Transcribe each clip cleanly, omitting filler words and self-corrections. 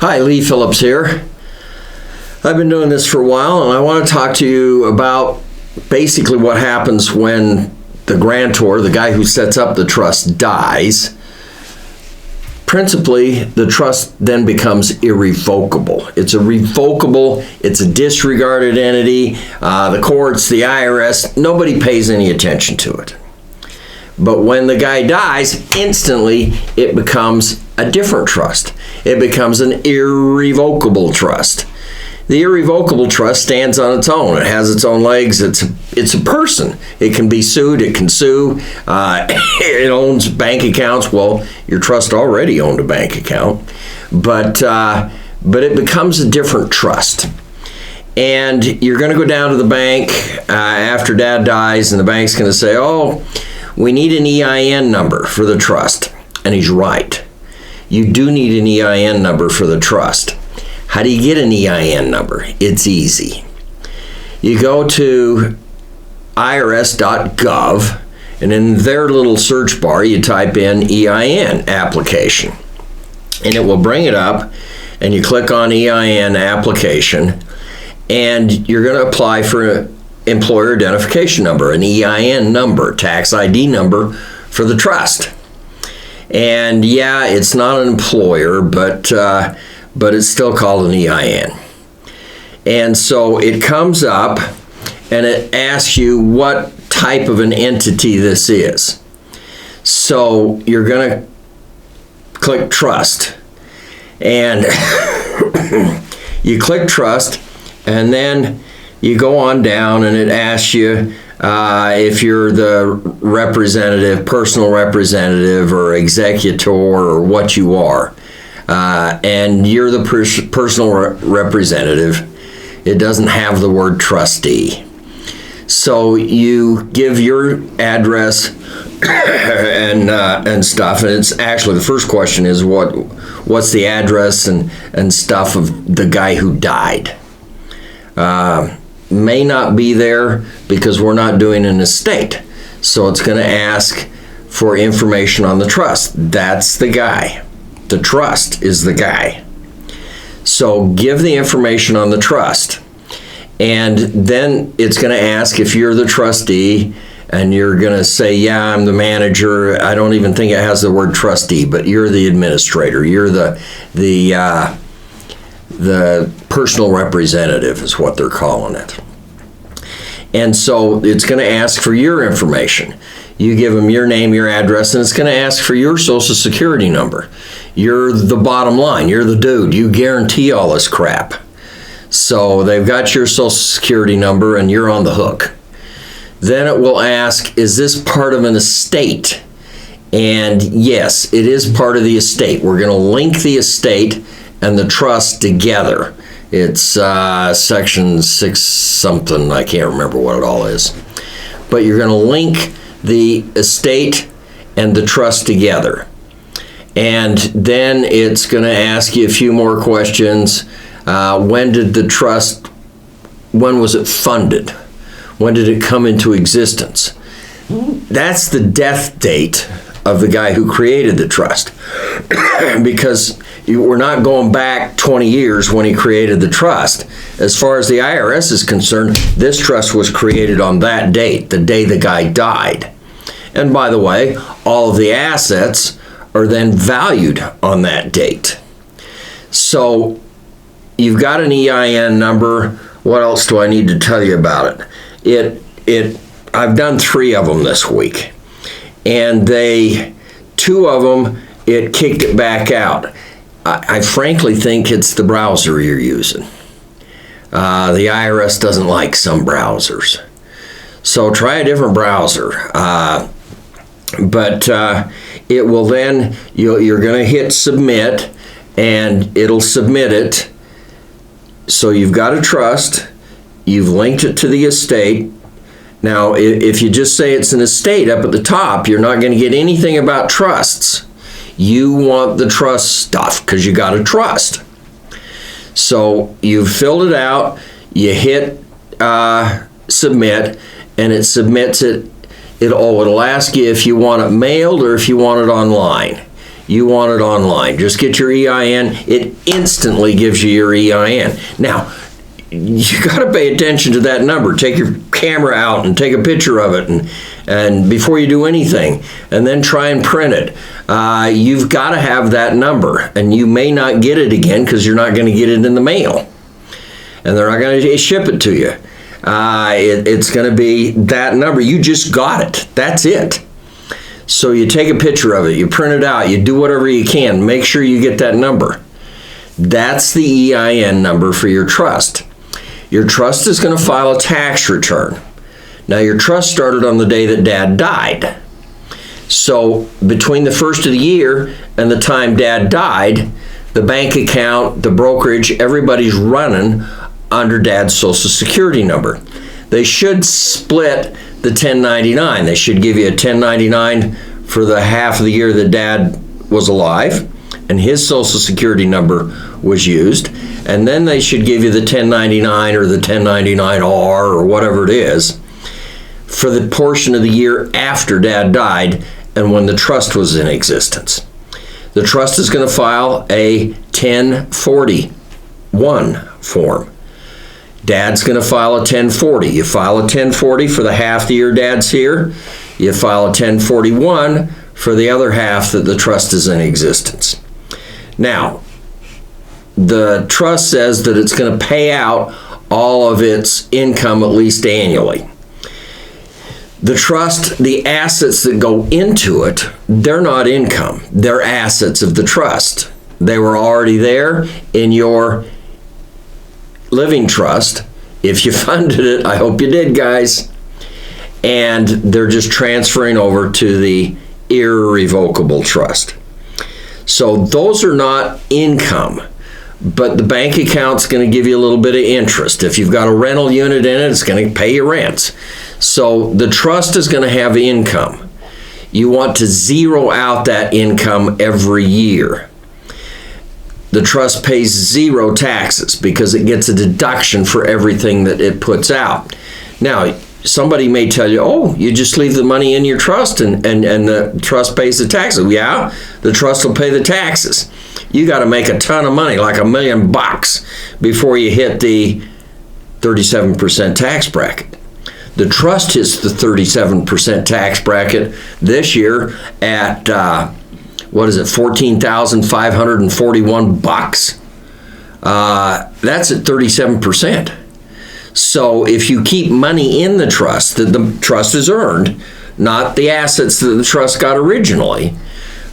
Hi, Lee Phillips here. I've been doing this for a while, and I want to talk to you about basically what happens when the grantor, the guy who sets up the trust, dies. Principally, the trust then becomes irrevocable. It's a disregarded entity. The courts, the IRS, nobody pays any attention to it. But when the guy dies, instantly it becomes a different trust. It becomes an irrevocable trust. The irrevocable trust stands on its own. It has its own legs. It's a person. It can be sued. It can sue. It owns bank accounts. Well, your trust already owned a bank account, but it becomes a different trust. And you're going to go down to the bank after Dad dies, and the bank's going to say, "Oh, we need an EIN number for the trust." And he's right. You do need an EIN number for the trust. How do you get an EIN number? It's easy. You go to irs.gov, and in their little search bar, you type in EIN application. And it will bring it up, and you click on EIN application, and you're going to apply for an employer identification number, an EIN number, tax ID number for the trust. And yeah, it's not an employer, but it's still called an EIN. And so it comes up and it asks you what type of an entity this is. So you're going to click trust. And you click trust, and then you go on down and it asks you if you're the representative, personal representative, or executor, or what you are. And you're the personal representative. It doesn't have the word trustee. So you give your address and stuff, and it's actually, the first question is what's the address and stuff of the guy who died. May not be there because we're not doing an estate. So it's going to ask for information on the trust. That's the guy. The trust is the guy. So give the information on the trust. And then it's going to ask if you're the trustee, and you're going to say, yeah, I'm the manager. I don't even think it has the word trustee, but you're the administrator. You're the personal representative is what they're calling it. And so it's going to ask for your information. You give them your name, your address, and it's going to ask for your social security number. You're the bottom line. You're the dude. You guarantee all this crap. So they've got your social security number, and you're on the hook. Then it will ask, is this part of an estate? And yes, it is part of the estate. We're going to link the estate and the trust together. It's section 6 something. I can't remember what it all is. But you're going to link the estate and the trust together. And then it's going to ask you a few more questions. When was it funded? When did it come into existence? That's the death date of the guy who created the trust. Because we're not going back 20 years when he created the trust. As far as the IRS is concerned, this trust was created on that date, the day the guy died. And by the way, all of the assets are then valued on that date. So you've got an EIN number. What else do I need to tell you about it? I've done 3 of them this week, and 2 of them, it kicked it back out. I frankly think it's the browser you're using. The IRS doesn't like some browsers. So try a different browser. But it will then, you're going to hit submit, and it'll submit it. So you've got a trust. You've linked it to the estate. Now, if you just say it's an estate up at the top, you're not going to get anything about trusts. You want the trust stuff because you got a trust. So you've filled it out, you hit submit, and it submits it. It'll ask you if you want it mailed or if you want it online. you want it online. Just get your EIN. It instantly gives you your EIN. Now, you got to pay attention to that number. Take your camera out and take a picture of it, and before you do anything, and then try and print it. You've got to have that number, and you may not get it again because you're not going to get it in the mail, and they're not going to ship it to you. It's going to be that number. You just got it. That's it. So you take a picture of it, you print it out, you do whatever you can. Make sure you get that number. That's the EIN number for your trust. Your trust is going to file a tax return. Now, your trust started on the day that Dad died. So between the first of the year and the time Dad died, the bank account, the brokerage, everybody's running under Dad's Social Security number. They should split the 1099. They should give you a 1099 for the half of the year that Dad was alive and his Social Security number was used, and then they should give you the 1099 or the 1099R or whatever it is for the portion of the year after Dad died and when the trust was in existence. The trust is going to file a 1041 form. Dad's going to file a 1040. You file a 1040 for the half the year Dad's here. You file a 1041 for the other half that the trust is in existence. Now, the trust says that it's going to pay out all of its income at least annually. The trust, the assets that go into it, they're not income. They're assets of the trust. They were already there in your living trust. If you funded it, I hope you did, guys. And they're just transferring over to the irrevocable trust. So those are not income, but the bank account's going to give you a little bit of interest. If you've got a rental unit in it, it's going to pay you rents. So the trust is going to have income. You want to zero out that income every year. The trust pays zero taxes because it gets a deduction for everything that it puts out. Now, somebody may tell you, oh, you just leave the money in your trust and the trust pays the taxes. Yeah, the trust will pay the taxes. You got to make a ton of money, like $1 million before you hit the 37% tax bracket. The trust hits the 37% tax bracket this year at, $14,541. That's at 37%. So if you keep money in the trust that the trust has earned, not the assets that the trust got originally,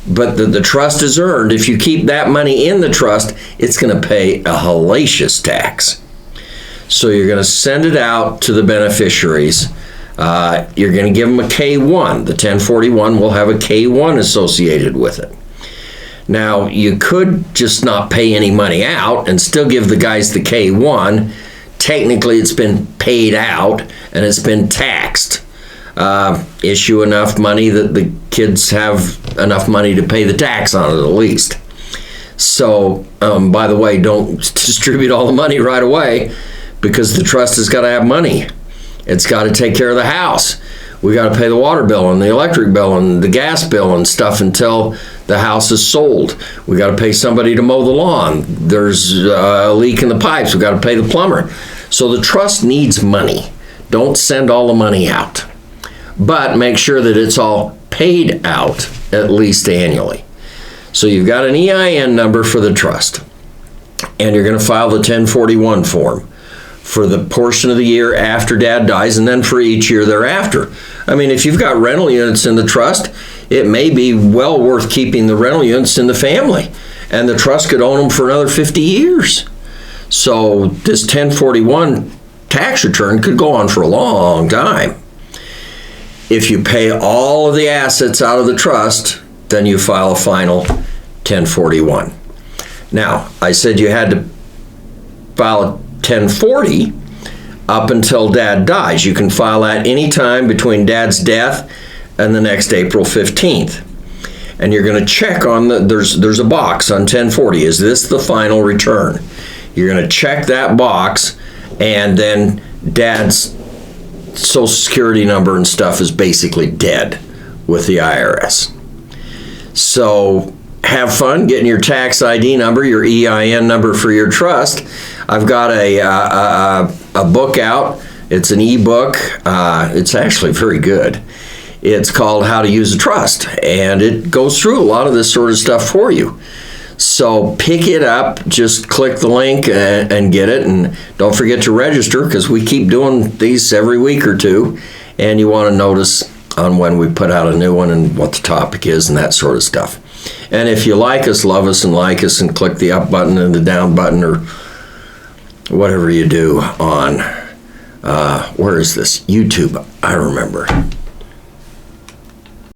but that the trust has earned, if you keep that money in the trust, it's going to pay a hellacious tax. So you're going to send it out to the beneficiaries. You're going to give them a K1. The 1041 will have a K1 associated with it. Now, you could just not pay any money out and still give the guys the K1. Technically, it's been paid out and it's been taxed. Issue enough money that the kids have enough money to pay the tax on it at least. So, by the way, don't distribute all the money right away because the trust has got to have money. It's got to take care of the house. We got to pay the water bill and the electric bill and the gas bill and stuff until the house is sold. We got to pay somebody to mow the lawn. There's a leak in the pipes. We got to pay the plumber. So the trust needs money. Don't send all the money out, but make sure that it's all paid out at least annually. So you've got an EIN number for the trust, and you're going to file the 1041 form for the portion of the year after Dad dies, and then for each year thereafter. I mean, if you've got rental units in the trust, it may be well worth keeping the rental units in the family, and the trust could own them for another 50 years. So this 1041 tax return could go on for a long time. If you pay all of the assets out of the trust, then you file a final 1041. Now, I said you had to file a 1040 up until Dad dies. You can file that anytime between Dad's death and the next April 15th. And you're going to check on there's a box on 1040. Is this the final return? You're going to check that box, and then Dad's Social Security number and stuff is basically dead with the IRS. So have fun getting your tax ID number, your EIN number for your trust, I've got a book out. It's an ebook. It's actually very good. It's called How to Use a Trust, and it goes through a lot of this sort of stuff for you. So pick it up, just click the link and get it, and don't forget to register, because we keep doing these every week or two, and you want to notice on when we put out a new one and what the topic is and that sort of stuff. And if you like us, love us, and like us, and click the up button and the down button, or whatever you do on, where is this? YouTube, I remember.